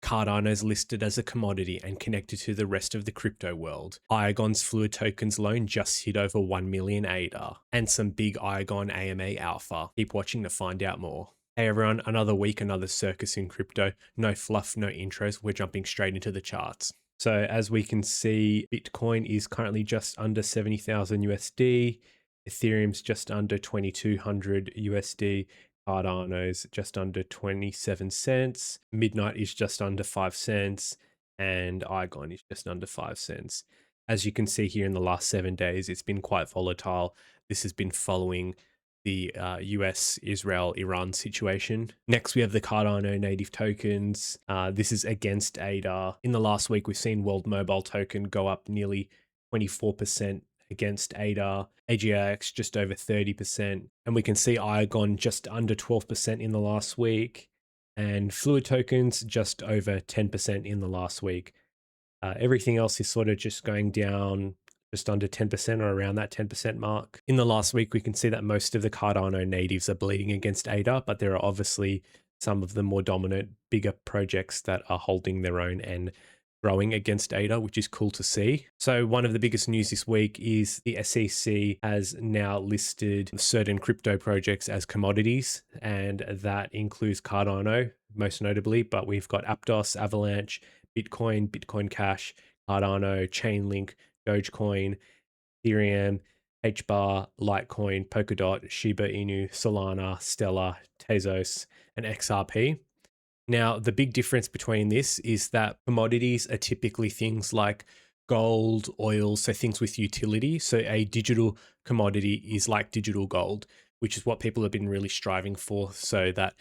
Cardano is listed as a commodity and connected to the rest of the crypto world. Iagon's fluid tokens loan just hit over 1 million ADA, and some big Iagon AMA alpha. Keep watching to find out more. Hey everyone, another week, another circus in crypto. No fluff, no intros. We're jumping straight into the charts. So as we can see, Bitcoin is currently just under 70,000 USD. Ethereum's just under 2,200 USD. Cardano's just under 27 cents. Midnight is just under 5 cents. And Iagon is just under 5 cents. As you can see here in the last 7 days, it's been quite volatile. This has been following the US, Israel, Iran situation. Next, we have the Cardano native tokens. This is against ADA. In the last week, we've seen World Mobile Token go up nearly 24% against ADA, AGIX just over 30%. And we can see Iagon just under 12% in the last week, and Fluid tokens just over 10% in the last week. Everything else is sort of just going down just under 10% or around that 10% mark. In the last week, we can see that most of the Cardano natives are bleeding against ADA, but there are obviously some of the more dominant, bigger projects that are holding their own and growing against ADA, which is cool to see. So one of the biggest news this week is the SEC has now listed certain crypto projects as commodities, and that includes Cardano, most notably, but we've got Aptos, Avalanche, Bitcoin, Bitcoin Cash, Cardano, Chainlink, Dogecoin, Ethereum, HBAR, Litecoin, Polkadot, Shiba Inu, Solana, Stellar, Tezos, and XRP. Now, the big difference between this is that commodities are typically things like gold, oil, so things with utility. So a digital commodity is like digital gold, which is what people have been really striving for, so that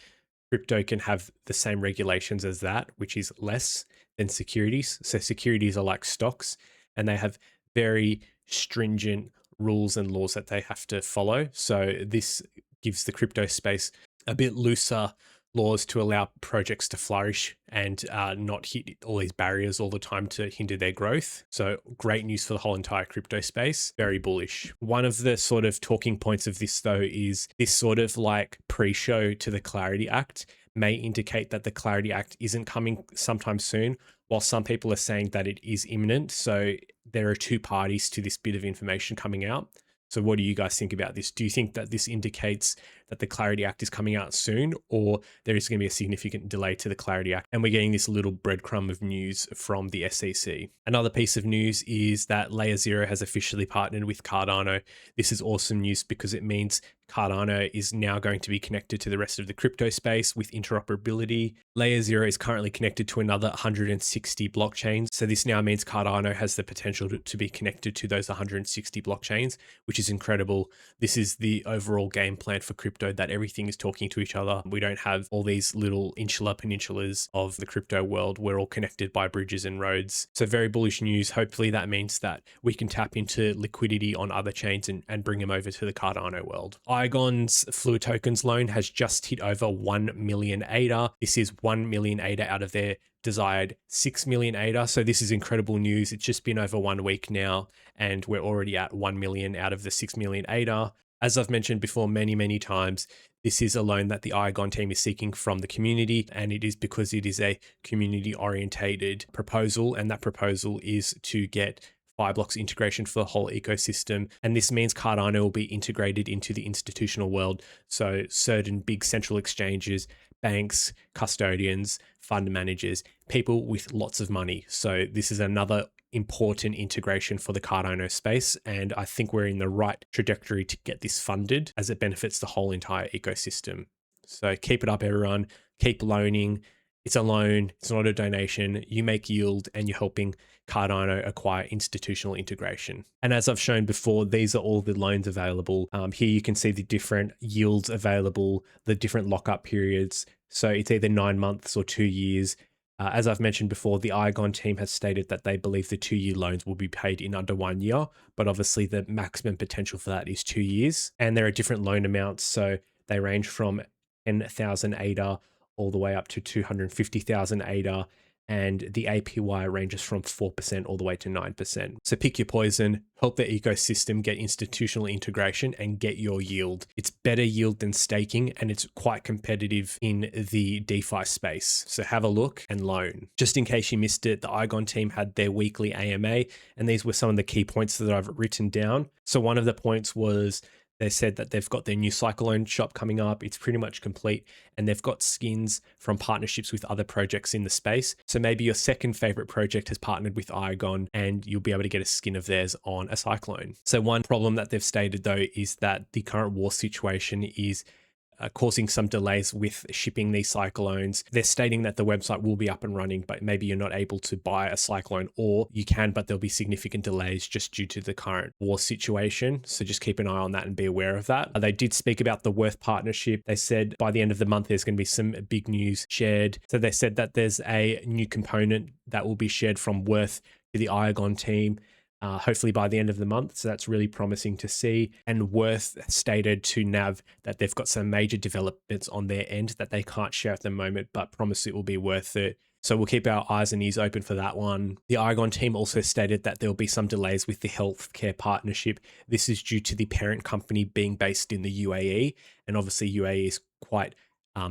crypto can have the same regulations as that, which is less than securities. So securities are like stocks, and they have very stringent rules and laws that they have to follow. So this gives the crypto space a bit looser laws to allow projects to flourish and not hit all these barriers all the time to hinder their growth. So great news for the whole entire crypto space. Very bullish. One of the sort of talking points of this, though, is this sort of like pre-show to the Clarity Act may indicate that the Clarity Act isn't coming sometime soon, while some people are saying that it is imminent. So there are two parties to this bit of information coming out. So what do you guys think about this? Do you think that this indicates that the Clarity Act is coming out soon, or there is going to be a significant delay to the Clarity Act? And we're getting this little breadcrumb of news from the SEC. Another piece of news is that Layerzero has officially partnered with Cardano. This is awesome news because it means Cardano is now going to be connected to the rest of the crypto space with interoperability. Layerzero is currently connected to another 160 blockchains. So this now means Cardano has the potential to be connected to those 160 blockchains, which is incredible. This is the overall game plan for crypto, that everything is talking to each other. We don't have all these little insular peninsulas of the crypto world. We're all connected by bridges and roads. So very bullish news. Hopefully that means that we can tap into liquidity on other chains and bring them over to the Cardano world. Iagon's Fluid tokens loan has just hit over 1 million ADA. This is 1 million ADA out of their desired 6 million ADA. So this is incredible news. It's just been over 1 week now, and we're already at 1 million out of the 6 million ADA. As I've mentioned before many times, this is a loan that the Iagon team is seeking from the community, and it is because it is a community-orientated proposal, and that proposal is to get Fireblocks integration for the whole ecosystem. And this means Cardano will be integrated into the institutional world. So certain big central exchanges, banks, custodians, fund managers, people with lots of money. So this is another important integration for the Cardano space, and I think we're in the right trajectory to get this funded as it benefits the whole entire ecosystem. So keep it up, everyone. Keep loaning. It's a loan, it's not a donation. You make yield and you're helping Cardano acquire institutional integration. And as I've shown before, these are all the loans available. Here you can see the different yields available, the different lockup periods. So it's either 9 months or 2 years. As I've mentioned before, the Iagon team has stated that they believe the 2-year loans will be paid in under 1 year, but obviously the maximum potential for that is 2 years. And there are different loan amounts, so they range from 10,000 ADA all the way up to 250,000 ADA. and the APY ranges from 4% all the way to 9%. So pick your poison, help the ecosystem get institutional integration and get your yield. It's better yield than staking, and it's quite competitive in the DeFi space. So have a look and loan. Just in case you missed it, the iagon team had their weekly AMA, and these were some of the key points that I've written down. So one of the points was they said that they've got their new Cyclone shop coming up. It's pretty much complete, and they've got skins from partnerships with other projects in the space. So maybe your second favorite project has partnered with iagon, and you'll be able to get a skin of theirs on a Cyclone. So one problem that they've stated though is that the current war situation is causing some delays with shipping these cyclones. They're stating that the website will be up and running, but maybe you're not able to buy a cyclone, or you can, but there'll be significant delays just due to the current war situation. So just keep an eye on that and be aware of that. They did speak about the Worth partnership. They said by the end of the month, there's going to be some big news shared. So they said that there's a new component that will be shared from Worth to the iagon team. Hopefully by the end of the month. So that's really promising to see. And Worth stated to Nav that they've got some major developments on their end that they can't share at the moment, but promise it will be worth it. So we'll keep our eyes and ears open for that one. The iagon team also stated that there'll be some delays with the healthcare partnership. This is due to the parent company being based in the UAE. And obviously UAE is quite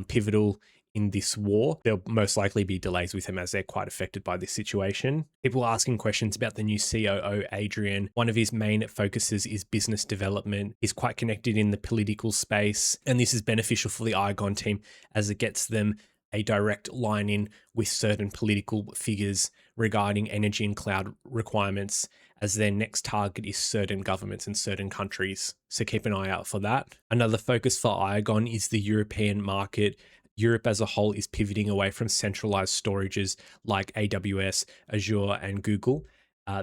pivotal in this war. There'll most likely be delays with him as they're quite affected by this situation. People are asking questions about the new COO, Adrian. One of his main focuses is business development. He's quite connected in the political space, and this is beneficial for the iagon team as it gets them a direct line in with certain political figures regarding energy and cloud requirements, as their next target is certain governments and certain countries. So keep an eye out for that. Another focus for iagon is the European market. Europe as a whole is pivoting away from centralized storages like AWS, Azure, and Google.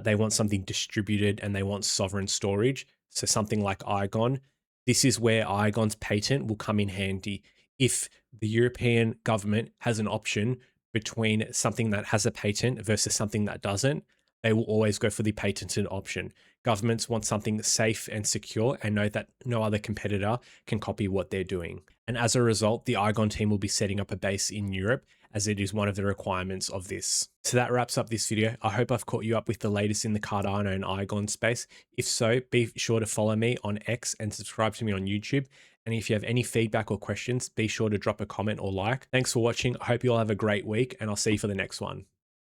They want something distributed and they want sovereign storage. So something like iagon. This is where iagon's patent will come in handy. If the European government has an option between something that has a patent versus something that doesn't, they will always go for the patented option. Governments want something safe and secure and know that no other competitor can copy what they're doing. And as a result, the iagon team will be setting up a base in Europe, as it is one of the requirements of this. So that wraps up this video. I hope I've caught you up with the latest in the Cardano and iagon space. If so, be sure to follow me on X and subscribe to me on YouTube. And if you have any feedback or questions, be sure to drop a comment or like. Thanks for watching. I hope you all have a great week, and I'll see you for the next one.